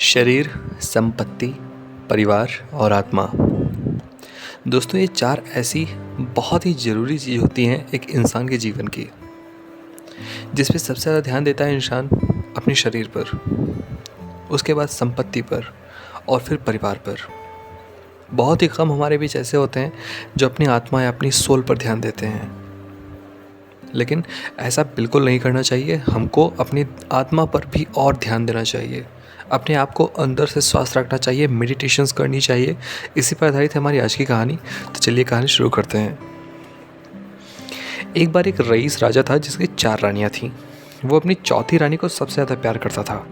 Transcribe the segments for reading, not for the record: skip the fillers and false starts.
शरीर, संपत्ति, परिवार और आत्मा। दोस्तों, ये चार ऐसी बहुत ही ज़रूरी चीज़ होती हैं एक इंसान के जीवन की, जिस पे सबसे ज़्यादा ध्यान देता है इंसान अपने शरीर पर, उसके बाद संपत्ति पर और फिर परिवार पर। बहुत ही कम हमारे बीच ऐसे होते हैं जो अपनी आत्मा या अपनी सोल पर ध्यान देते हैं, लेकिन ऐसा बिल्कुल नहीं करना चाहिए। हमको अपनी आत्मा पर भी और ध्यान देना चाहिए, अपने आप को अंदर से स्वस्थ रखना चाहिए, मेडिटेशंस करनी चाहिए। इसी पर आधारित है हमारी आज की कहानी। तो चलिए कहानी शुरू करते हैं। एक बार एक रईस राजा था जिसकी 4 रानियां थीं। वो अपनी चौथी रानी को सबसे ज़्यादा प्यार करता था।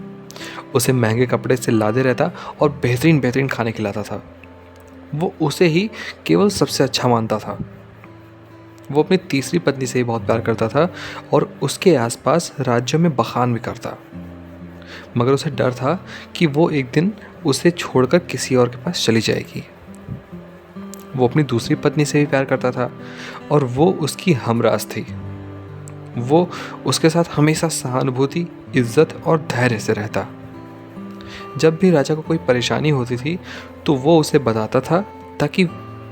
उसे महंगे कपड़े से लादे रहता और बेहतरीन बेहतरीन खाने खिलाता था। वो उसे ही केवल सबसे अच्छा मानता था। वो अपनी तीसरी पत्नी से ही बहुत प्यार करता था और उसके आसपास राज्यों में बखान भी करता, मगर उसे डर था कि वो एक दिन उसे छोड़कर किसी और के पास चली जाएगी। वो अपनी दूसरी पत्नी से भी प्यार करता था और वो उसकी हमराज थी। वो उसके साथ हमेशा सहानुभूति, इज्जत और धैर्य से रहता। जब भी राजा को कोई परेशानी होती थी तो वो उसे बताता था ताकि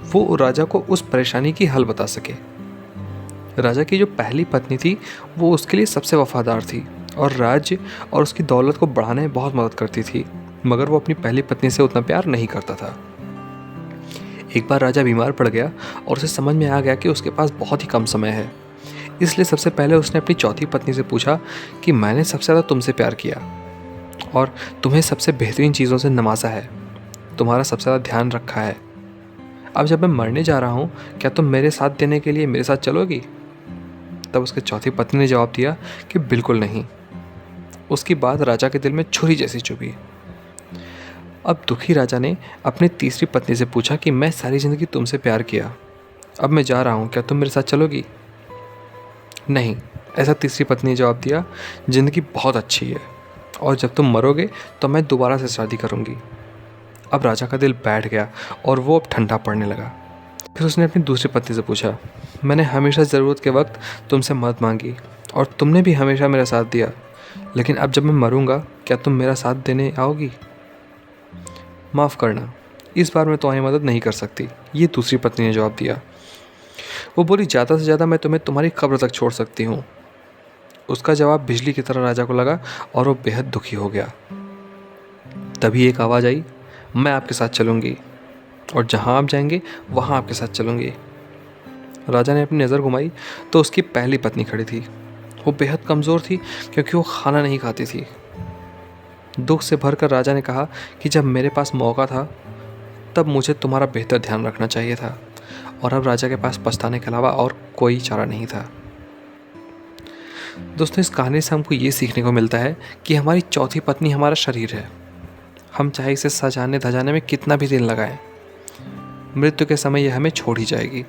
वो राजा को उस परेशानी की हल बता सके। राजा की जो पहली पत्नी थी वो उसके लिए सबसे वफादार थी और राज्य और उसकी दौलत को बढ़ाने में बहुत मदद करती थी, मगर वो अपनी पहली पत्नी से उतना प्यार नहीं करता था। एक बार राजा बीमार पड़ गया और उसे समझ में आ गया कि उसके पास बहुत ही कम समय है। इसलिए सबसे पहले उसने अपनी चौथी पत्नी से पूछा कि मैंने सबसे ज़्यादा तुमसे प्यार किया और तुम्हें सबसे बेहतरीन चीज़ों से नवाजा है, तुम्हारा सबसे ज़्यादा ध्यान रखा है। अब जब मैं मरने जा रहा हूँ, क्या तुम मेरे साथ देने के लिए मेरे साथ चलोगी? तब उसकी चौथी पत्नी ने जवाब दिया कि बिल्कुल नहीं। उसकी बात राजा के दिल में छुरी जैसी चुभी। अब दुखी राजा ने अपनी तीसरी पत्नी से पूछा कि मैं सारी ज़िंदगी तुमसे प्यार किया, अब मैं जा रहा हूँ, क्या तुम मेरे साथ चलोगी? नहीं, ऐसा तीसरी पत्नी ने जवाब दिया, ज़िंदगी बहुत अच्छी है और जब तुम मरोगे तो मैं दोबारा से शादी करूँगी। अब राजा का दिल बैठ गया और वो अब ठंडा पड़ने लगा। फिर उसने अपनी दूसरी पत्नी से पूछा, मैंने हमेशा ज़रूरत के वक्त तुमसे मदद मांगी और तुमने भी हमेशा मेरा साथ दिया, लेकिन अब जब मैं मरूंगा क्या तुम मेरा साथ देने आओगी? माफ़ करना, इस बार मैं तुम्हारी मदद नहीं कर सकती, ये दूसरी पत्नी ने जवाब दिया। वो बोली, ज़्यादा से ज़्यादा मैं तुम्हें तुम्हारी कब्र तक छोड़ सकती हूँ। उसका जवाब बिजली की तरह राजा को लगा और वो बेहद दुखी हो गया। तभी एक आवाज़ आई, मैं आपके साथ चलूँगी और जहाँ आप जाएंगे वहाँ आपके साथ चलूँगी। राजा ने अपनी नज़र घुमाई तो उसकी पहली पत्नी खड़ी थी। वो बेहद कमज़ोर थी क्योंकि वो खाना नहीं खाती थी। दुख से भरकर राजा ने कहा कि जब मेरे पास मौका था तब मुझे तुम्हारा बेहतर ध्यान रखना चाहिए था, और अब राजा के पास पछताने के अलावा और कोई चारा नहीं था। दोस्तों, इस कहानी से हमको ये सीखने को मिलता है कि हमारी चौथी पत्नी हमारा शरीर है। हम चाहे इसे सजाने धजाने में कितना भी दिन लगाएं, मृत्यु के समय यह हमें छोड़ ही जाएगी।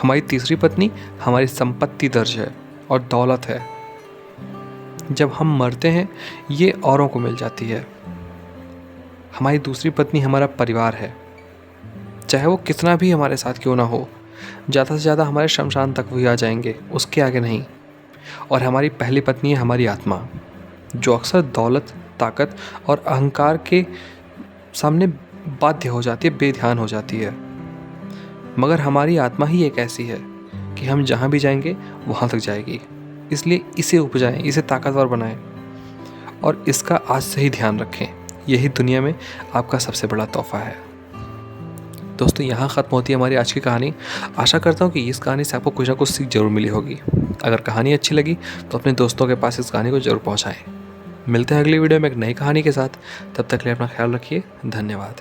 हमारी तीसरी पत्नी हमारी संपत्ति दर्ज है और दौलत है। जब हम मरते हैं ये औरों को मिल जाती है। हमारी दूसरी पत्नी हमारा परिवार है, चाहे वो कितना भी हमारे साथ क्यों ना हो। ज़्यादा से ज़्यादा हमारे शमशान तक वही आ जाएंगे, उसके आगे नहीं। और हमारी पहली पत्नी है हमारी आत्मा, जो अक्सर दौलत, ताकत और अहंकार के सामने बाध्य हो जाती है, बेध्यान हो जाती है। मगर हमारी आत्मा ही एक ऐसी है कि हम जहाँ भी जाएंगे वहाँ तक जाएगी। इसलिए इसे उपजाएं, इसे ताकतवर बनाएं और इसका आज से ही ध्यान रखें। यही दुनिया में आपका सबसे बड़ा तोहफा है। दोस्तों, यहाँ ख़त्म होती है हमारी आज की कहानी। आशा करता हूँ कि इस कहानी से आपको कुछ ना कुछ सीख जरूर मिली होगी। अगर कहानी अच्छी लगी तो अपने दोस्तों के पास इस कहानी को जरूर पहुँचाएँ। मिलते हैं अगली वीडियो में एक नई कहानी के साथ। तब तक के लिए अपना ख्याल रखिए। धन्यवाद।